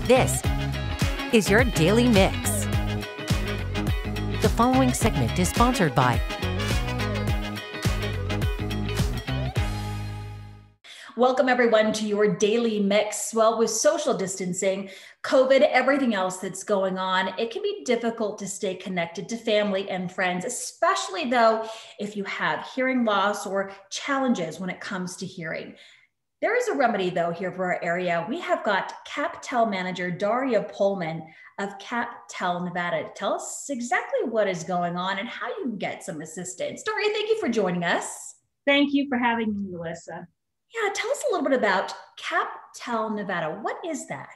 This is your Daily Mix. The following segment is sponsored by Welcome everyone to your Daily Mix. Well, with social distancing, COVID, everything else that's going on, it can be difficult to stay connected to family and friends, especially though if you have hearing loss or challenges when it comes to hearing. There is a remedy though here for our area. We have got CapTel manager Daria Pullman of CapTel Nevada. Tell us exactly what is going on and how you can get some assistance. Daria, thank you for joining us. Thank you for having me, Melissa. Yeah, tell us a little bit about CapTel Nevada. What is that?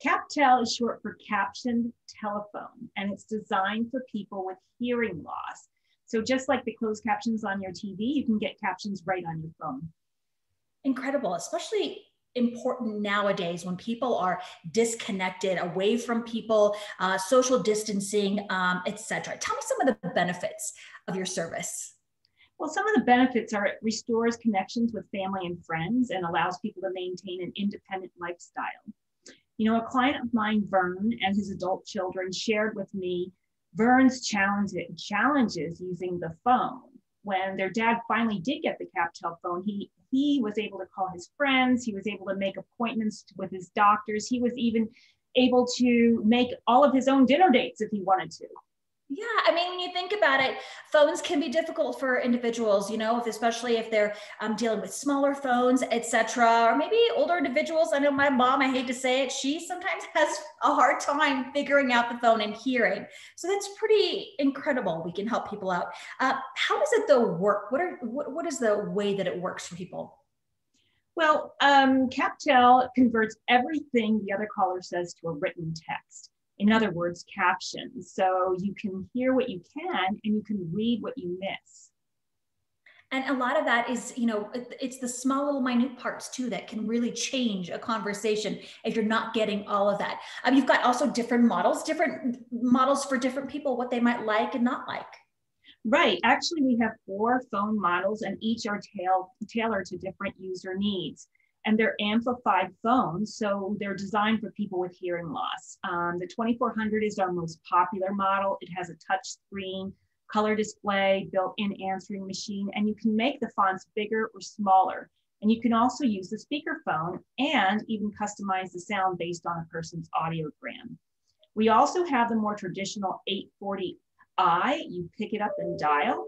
CapTel is short for captioned telephone, and it's designed for people with hearing loss. So just like the closed captions on your TV, you can get captions right on your phone. Incredible, especially important nowadays when people are disconnected, away from people, social distancing, etc. Tell me some of the benefits of your service. Well, some of the benefits are it restores connections with family and friends and allows people to maintain an independent lifestyle. You know, a client of mine, Vern, and his adult children shared with me Vern's challenges using the phone. When their dad finally did get the CapTel phone, he was able to call his friends. He was able to make appointments with his doctors. He was even able to make all of his own dinner dates if he wanted to. Yeah, I mean, when you think about it, phones can be difficult for individuals, especially if they're dealing with smaller phones, etc., or maybe older individuals. I know my mom, I hate to say it, she sometimes has a hard time figuring out the phone and hearing. So that's pretty incredible. We can help people out. How does it though work? What is the way that it works for people? Well, CapTel converts everything the other caller says to a written text. In other words, captions. So you can hear what you can and you can read what you miss. And a lot of that is, it's the small little minute parts too that can really change a conversation if you're not getting all of that. You've got also different models for different people, what they might like and not like. Right. Actually, we have 4 phone models and each are tailored to different user needs. And they're amplified phones, so they're designed for people with hearing loss. The 2400 is our most popular model. It has a touch screen, color display, built-in answering machine, and you can make the fonts bigger or smaller. And you can also use the speakerphone and even customize the sound based on a person's audiogram. We also have the more traditional 840i. You pick it up and dial.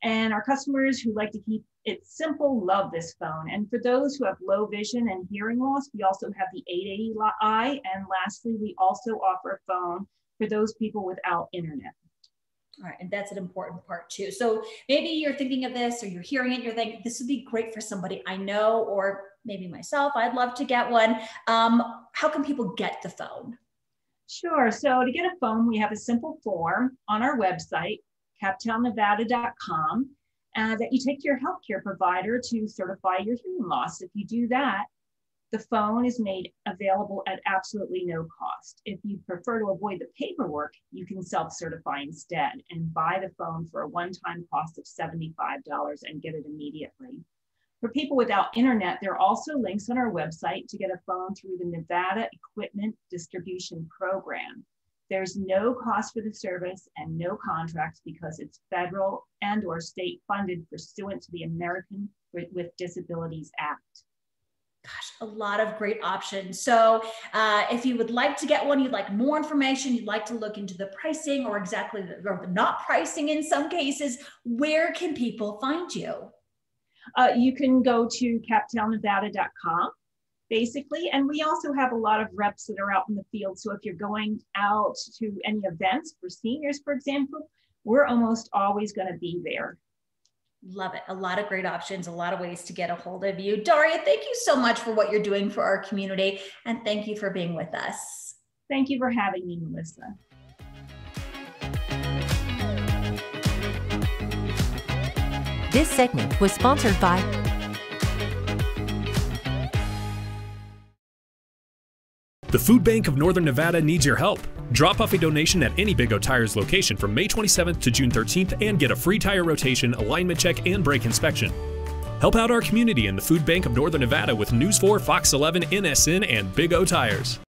And our customers who like to keep it simple love this phone. And for those who have low vision and hearing loss, we also have the 880i. And lastly, we also offer a phone for those people without internet. All right, and that's an important part too. So maybe you're thinking of this or you're hearing it, you're thinking, this would be great for somebody I know, or maybe myself, I'd love to get one. How can people get the phone? Sure, so to get a phone, we have a simple form on our website, CapTelNevada.com, that you take to your healthcare provider to certify your hearing loss. If you do that, the phone is made available at absolutely no cost. If you prefer to avoid the paperwork, you can self-certify instead and buy the phone for a one-time cost of $75 and get it immediately. For people without internet, there are also links on our website to get a phone through the Nevada Equipment Distribution Program. There's no cost for the service and no contracts because it's federal and or state funded pursuant to the American with Disabilities Act. Gosh, a lot of great options. So if you would like to get one, you'd like more information, you'd like to look into the pricing or exactly the not pricing in some cases, where can people find you? You can go to CapTelNevada.com. basically. And we also have a lot of reps that are out in the field. So if you're going out to any events for seniors, for example, we're almost always going to be there. Love it. A lot of great options, a lot of ways to get a hold of you. Daria, thank you so much for what you're doing for our community. And thank you for being with us. Thank you for having me, Melissa. This segment was sponsored by The Food Bank of Northern Nevada needs your help. Drop off a donation at any Big O Tires location from May 27th to June 13th and get a free tire rotation, alignment check, and brake inspection. Help out our community in the Food Bank of Northern Nevada with News 4, Fox 11, NSN, and Big O Tires.